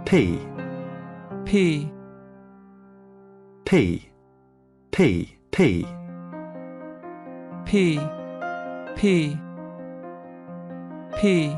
P P P P P P P P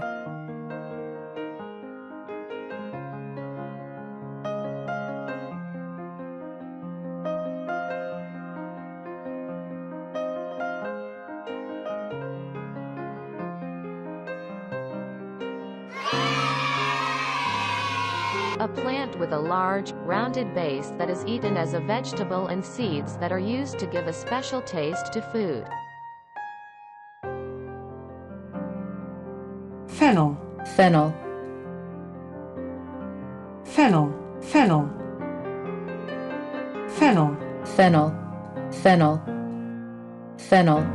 A plant with a large, rounded base that is eaten as a vegetable and seeds that are used to give a special taste to food. Fennel, fennel, fennel, fennel, fennel, fennel, fennel, fennel.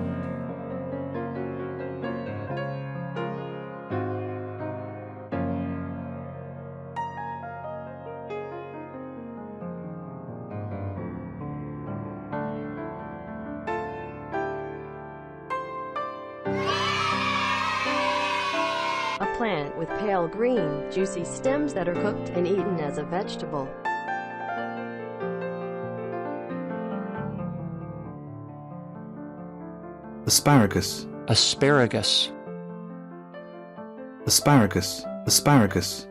A plant with pale green, juicy stems that are cooked and eaten as a vegetable. Asparagus asparagus Asparagus Asparagus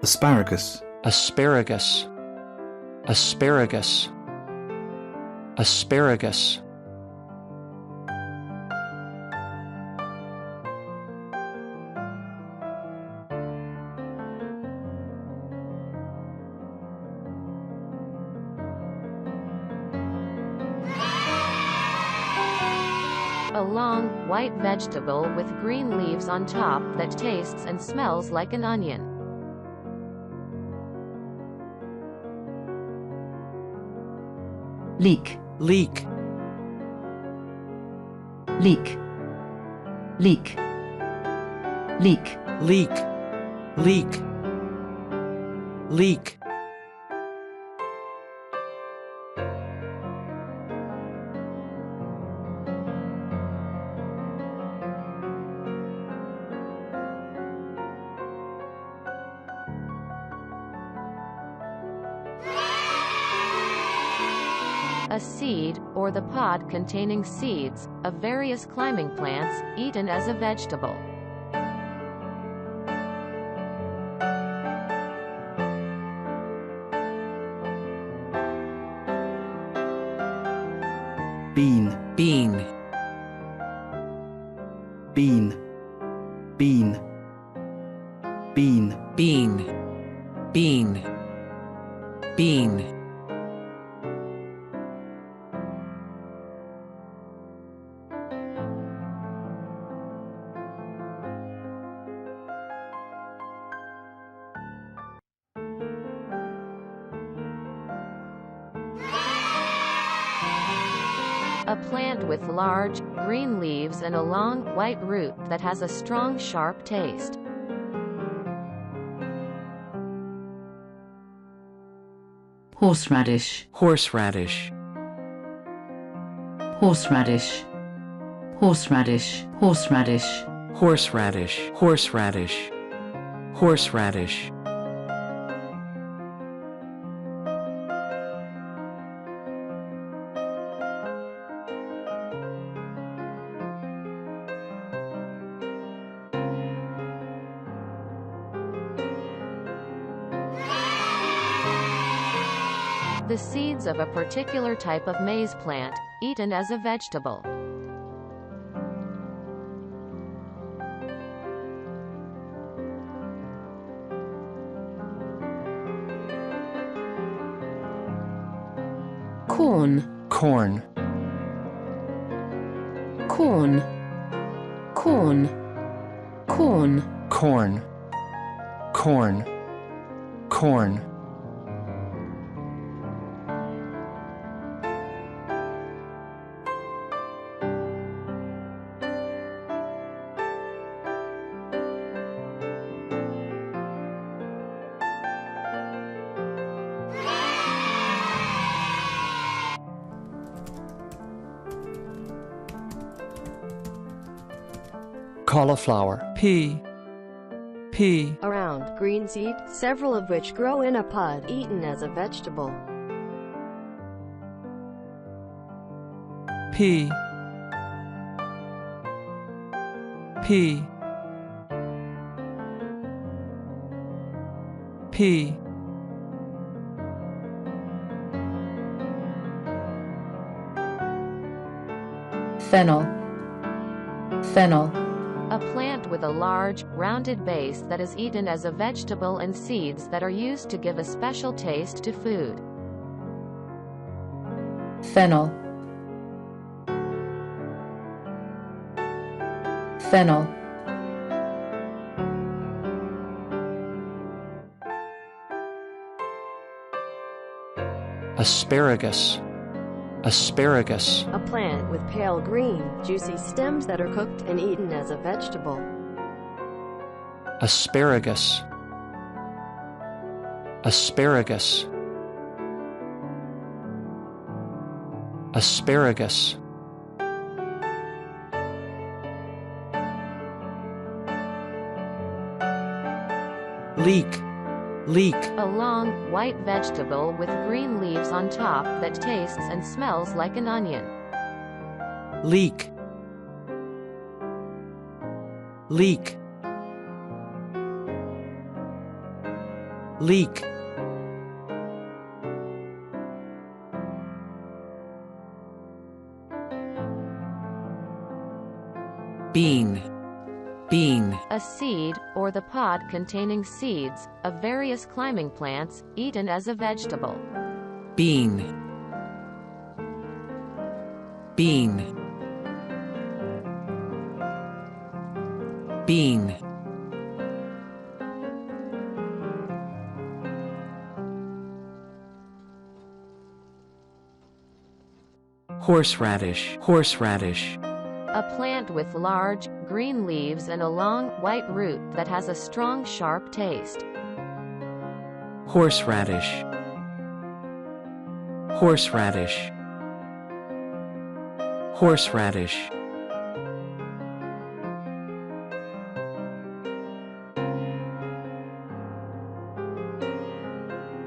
Asparagus asparagus asparagus asparagus A long, white vegetable with green leaves on top that tastes and smells like an onion. Leek, leek leek, leek, leek. leek leek leek A seed, or the pod containing seeds, of various climbing plants, eaten as a vegetable. Bean Bean Bean Bean Bean Bean Bean Bean A plant with large, green leaves and a long, white root that has a strong, sharp taste. Horseradish, Horseradish horseradish, horseradish, horseradish. Horseradish Horseradish Horseradish The seeds of a particular type of maize plant, eaten as a vegetable. Corn, Corn corn, corn, corn. Corn Corn Corn Cauliflower P Around. green seed, several of which grow in a pod, eaten as a vegetable. P P P Fennel. Fennel. A plant with a large, rounded base that is eaten as a vegetable and seeds that are used to give a special taste to food. Fennel. Fennel. Asparagus. Asparagus. A plant with pale green, juicy stems that are cooked and eaten as a vegetable. Asparagus. Asparagus. Asparagus. Leek. Leek. A long, white vegetable with green leaves on top that tastes and smells like an onion. Leek. Leek. Leek. Bean. Bean. A seed, or the pod containing seeds, of various climbing plants, eaten as a vegetable. Bean. Bean. Bean. Horseradish. Horseradish. A plant with large, green leaves and a long, white root that has a strong, sharp taste. Horseradish. Horseradish. Horseradish.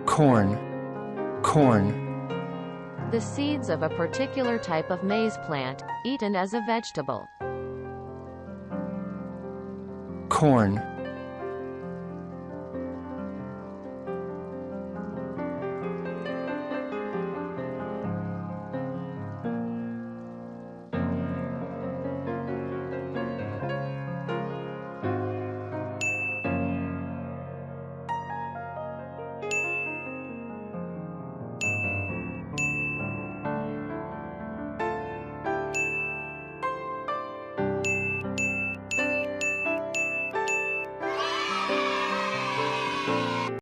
Corn. Corn. The seeds of a particular type of maize plant, eaten as a vegetable. Corn.